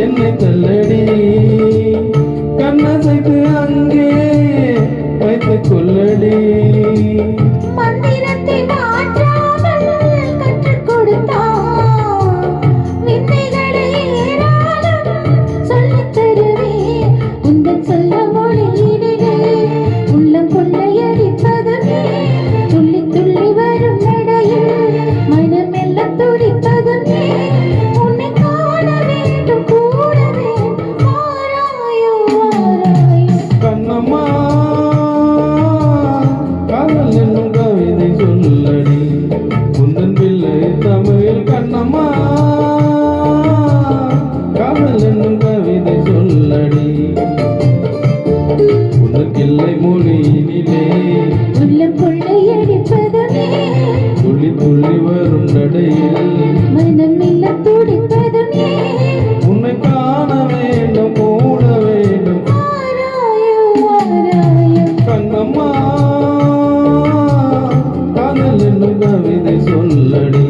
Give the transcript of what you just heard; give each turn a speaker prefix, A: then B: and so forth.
A: என்னை தள்ளடி கண்ணசைத்து அங்கே வைத்துக் கொள்ளடி
B: மந்திரத்தை மாற்றாமல் கற்றுக் கொடுத்தார் வித்தைகளை ஏராளம் சொல்லித் தருவேன் உந்தன் சொல்ல மொழியினிலே உள்ளம் கொள்ளையடிப்பதுமே துள்ளி துள்ளி வரும் நடையில் மனம் எல்லாம் துடிப்பதுமே உன்னை காண வேண்டும் கூடவே வாராயோ வாராயோ
A: கண்ணம்மா காதல் என்னும் கவிதை சொல்லடி உந்தன் பிள்ளை தமிழில் கண்ணம்மா காதல் என்னும் கவிதை சொல்லடி உனக்கில்லை மொழியினிலே
B: உள்ளம் கொள்ளையடிப்பதுமே
A: துள்ளி துள்ளி வரும் நடையில்
B: மனம் எல்லாம் துடிப்பதுமே
A: உன்னை காண வேண்டும் மூட வேண்டும்
B: வாராயோ வாராயோ
A: கண்ணம்மா காதல் என்னும் கவிதை சொல்லடி